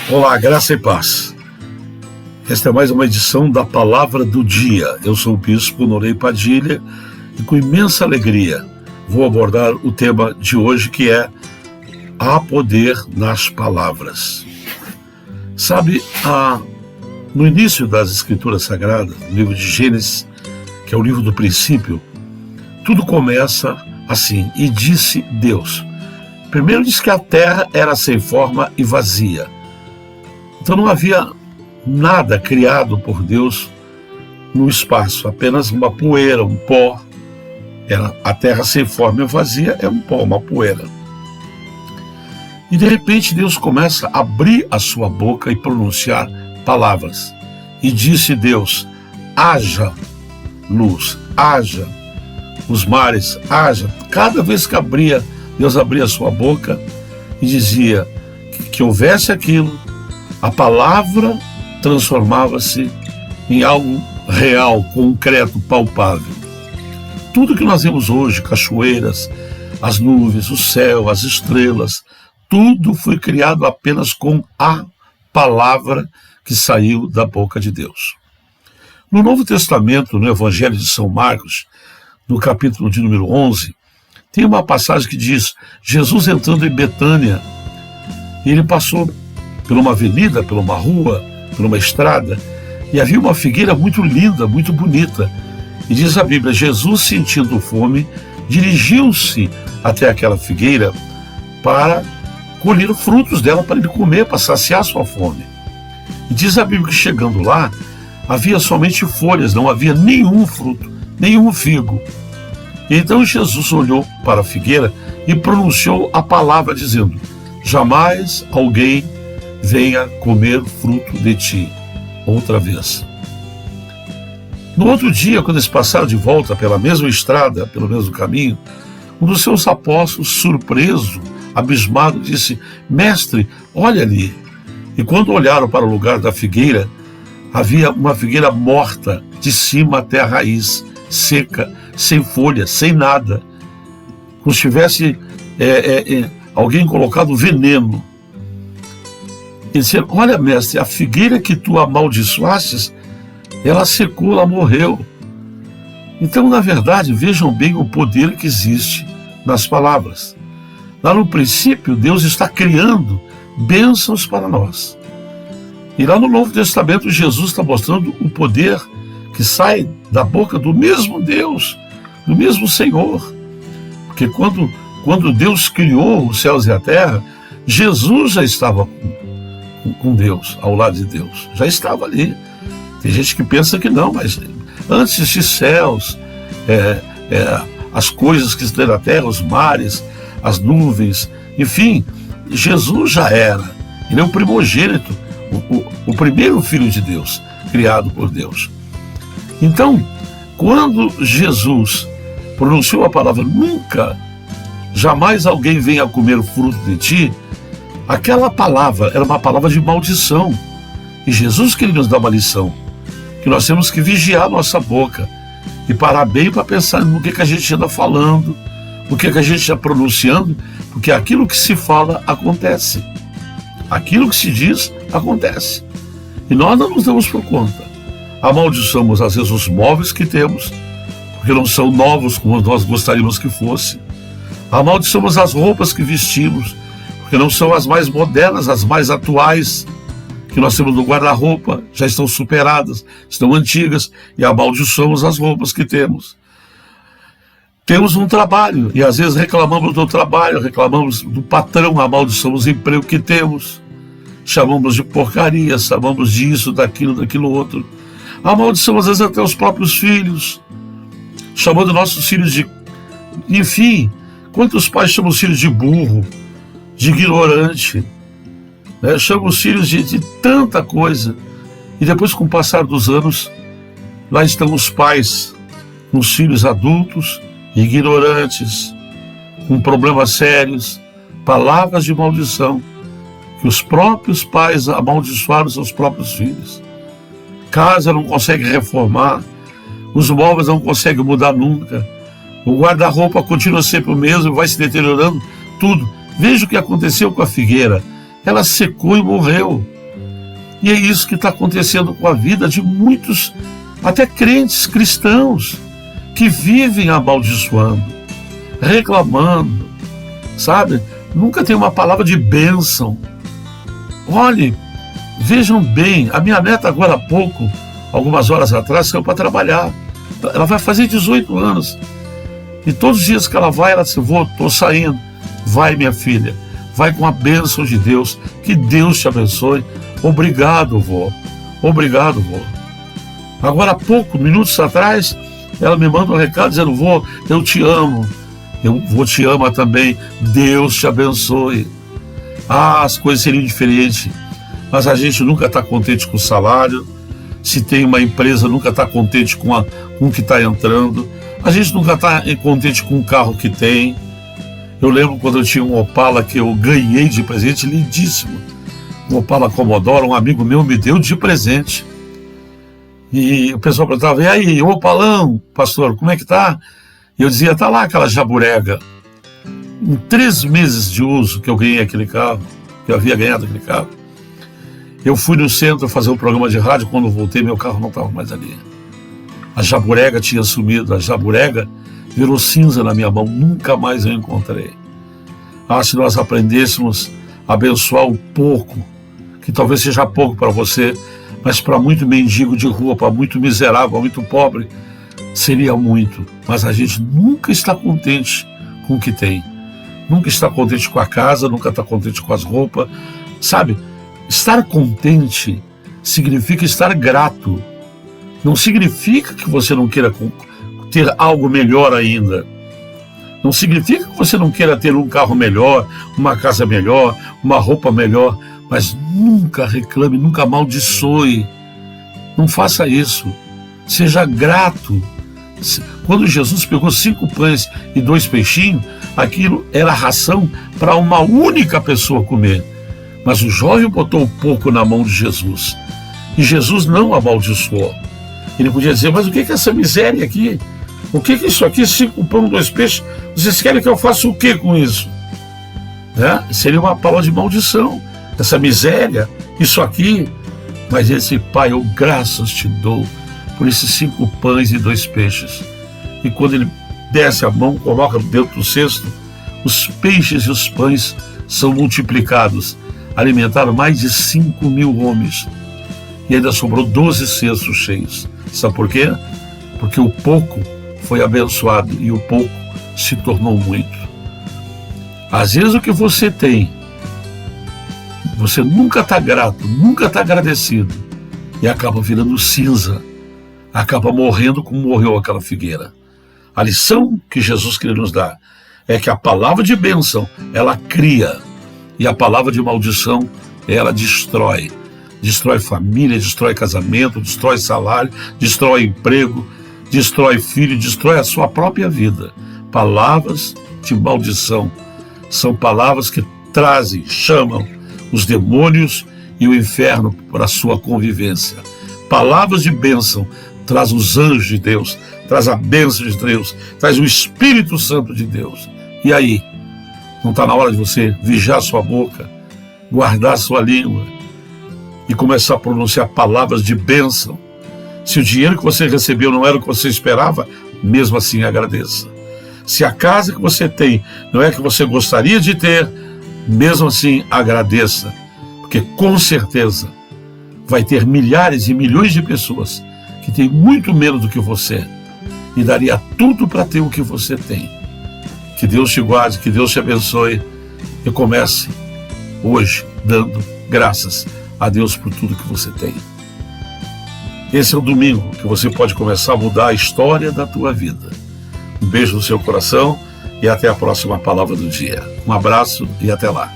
Olá, graça e paz. Esta é mais uma edição da Palavra do Dia. Eu sou o Bispo Norei Padilha e com imensa alegria vou abordar o tema de hoje, que é Há poder nas palavras. Sabe, no início das Escrituras Sagradas, no livro de Gênesis, que é o livro do princípio, tudo começa assim: e disse Deus. Primeiro diz que a terra era sem forma e vazia. Então não havia nada criado por Deus no espaço, apenas uma poeira, um pó. A terra sem forma e vazia é um pó, uma poeira. E de repente Deus começa a abrir a sua boca e pronunciar palavras. E disse Deus: haja luz, haja os mares, haja. Cada vez que Deus abria a sua boca e dizia que houvesse aquilo, a palavra transformava-se em algo real, concreto, palpável. Tudo que nós vemos hoje, cachoeiras, as nuvens, o céu, as estrelas, tudo foi criado apenas com a palavra que saiu da boca de Deus. No Novo Testamento, no Evangelho de São Marcos, no capítulo de número 11, tem uma passagem que diz: Jesus entrando em Betânia, ele passou por uma avenida, por uma rua, por uma estrada, e havia uma figueira muito linda, muito bonita. E diz a Bíblia: Jesus, sentindo fome, dirigiu-se até aquela figueira para colher frutos dela para ele comer, para saciar sua fome. E diz a Bíblia que chegando lá, havia somente folhas, não havia nenhum fruto, nenhum figo. E então Jesus olhou para a figueira e pronunciou a palavra dizendo: jamais alguém venha comer fruto de ti outra vez. No outro dia, quando eles passaram de volta pela mesma estrada, pelo mesmo caminho, um dos seus apóstolos, surpreso, abismado, disse: mestre, olha ali. E quando olharam para o lugar da figueira, havia uma figueira morta, de cima até a raiz, seca, sem folha, sem nada, como se tivesse alguém colocado veneno. E disseram: olha, mestre, a figueira que tu amaldiçoastes, ela secou, ela morreu. Então, na verdade, vejam bem o poder que existe nas palavras. Lá no princípio, Deus está criando bênçãos para nós. E lá no Novo Testamento, Jesus está mostrando o poder que sai da boca do mesmo Deus, do mesmo Senhor. Porque quando Deus criou os céus e a terra, Jesus já estava com Deus, ao lado de Deus. Já estava ali. Tem gente que pensa que não, mas antes de céus, as coisas que estão na terra, os mares, as nuvens, enfim, Jesus já era. Ele é o primogênito, o primeiro filho de Deus, criado por Deus. Então, quando Jesus pronunciou a palavra nunca, jamais alguém venha comer o fruto de ti, aquela palavra era uma palavra de maldição. E Jesus queria nos dar uma lição, que nós temos que vigiar nossa boca e parar bem para pensar no que a gente anda falando, no que a gente está pronunciando, porque aquilo que se fala acontece. Aquilo que se diz acontece. E nós não nos damos por conta. Amaldiçoamos às vezes os móveis que temos, porque não são novos como nós gostaríamos que fosse. Amaldiçoamos as roupas que vestimos, porque não são as mais modernas, as mais atuais que nós temos no guarda-roupa, já estão superadas, estão antigas, e amaldiçoamos as roupas que temos. Temos um trabalho, e às vezes reclamamos do trabalho, reclamamos do patrão, amaldiçoamos o emprego que temos, chamamos de porcaria, chamamos disso, daquilo outro. Amaldiçoamos às vezes até os próprios filhos, chamando nossos filhos de... Enfim, quantos pais chamam os filhos de burro, de ignorante, né? Chamam os filhos de tanta coisa. E depois, com o passar dos anos, lá estão os pais com os filhos adultos, ignorantes, com problemas sérios, palavras de maldição, que os próprios pais amaldiçoaram seus próprios filhos. Casa não consegue reformar, os móveis não conseguem mudar nunca, o guarda-roupa continua sempre o mesmo, vai se deteriorando tudo. Veja o que aconteceu com a figueira. Ela secou e morreu. E é isso que está acontecendo com a vida de muitos, até crentes cristãos, que vivem amaldiçoando, reclamando, sabe? Nunca tem uma palavra de bênção. Olhe, vejam bem, a minha neta agora há pouco, algumas horas atrás, saiu para trabalhar. Ela vai fazer 18 anos. E todos os dias que ela vai, ela diz: estou saindo. Vai, minha filha, vai com a bênção de Deus, que Deus te abençoe. Obrigado, vó. Obrigado, vó. Agora há pouco, minutos atrás, ela me manda um recado dizendo: vô, eu te amo. Eu vou te ama também. Deus te abençoe. As coisas seriam diferentes, mas a gente nunca está contente com o salário. Se tem uma empresa, nunca está contente com o que está entrando. A gente nunca está contente com o carro que tem. Eu lembro quando eu tinha um Opala que eu ganhei de presente, lindíssimo. Um Opala Commodore, um amigo meu me deu de presente. E o pessoal perguntava: e aí, Opalão, pastor, como é que tá? E eu dizia: tá lá aquela jaburega. Em 3 meses de uso que eu ganhei aquele carro, que eu havia ganhado aquele carro, eu fui no centro fazer um programa de rádio. Quando eu voltei, meu carro não estava mais ali. A jaburega tinha sumido, a jaburega virou cinza na minha mão, nunca mais eu encontrei. Se nós aprendêssemos a abençoar o pouco, que talvez seja pouco para você, mas para muito mendigo de rua, para muito miserável, para muito pobre, seria muito. Mas a gente nunca está contente com o que tem. Nunca está contente com a casa, nunca está contente com as roupas. Sabe, estar contente significa estar grato. Não significa que você não queira ter algo melhor ainda. Não significa que você não queira ter um carro melhor, uma casa melhor, uma roupa melhor. Mas nunca reclame, nunca amaldiçoe. Não faça isso. Seja grato. Quando Jesus pegou 5 pães e 2 peixinhos, aquilo era ração para uma única pessoa comer. Mas o jovem botou um pouco na mão de Jesus. E Jesus não amaldiçoou. Ele podia dizer: mas o que é essa miséria aqui? O que é isso aqui? 5 pães, 2 peixes. Vocês querem que eu faça o que com isso? Seria uma palavra de maldição. Essa miséria, isso aqui. Mas esse: pai, eu graças te dou por esses 5 pães e 2 peixes. E quando ele desce a mão, coloca dentro do cesto, os peixes e os pães são multiplicados. Alimentaram mais de 5.000 homens. E ainda sobrou 12 cestos cheios. Sabe por quê? Porque o pouco foi abençoado e o pouco se tornou muito. Às vezes o que você tem, você nunca está grato, nunca está agradecido, e acaba virando cinza, acaba morrendo como morreu aquela figueira. A lição que Jesus queria nos dar é que a palavra de bênção, ela cria, e a palavra de maldição, ela destrói. Destrói família, destrói casamento, destrói salário, destrói emprego, destrói filho, destrói a sua própria vida. Palavras de maldição são palavras que trazem, chamam os demônios e o inferno para a sua convivência. Palavras de bênção traz os anjos de Deus, traz a bênção de Deus, traz o Espírito Santo de Deus. E aí, não está na hora de você vigiar sua boca, guardar sua língua e começar a pronunciar palavras de bênção? Se o dinheiro que você recebeu não era o que você esperava, mesmo assim agradeça. Se a casa que você tem não é a que você gostaria de ter, mesmo assim agradeça. Porque com certeza vai ter milhares e milhões de pessoas que têm muito menos do que você e daria tudo para ter o que você tem. Que Deus te guarde, que Deus te abençoe e comece hoje dando graças a Deus por tudo que você tem. Esse é o domingo que você pode começar a mudar a história da tua vida. Um beijo no seu coração e até a próxima palavra do dia. Um abraço e até lá.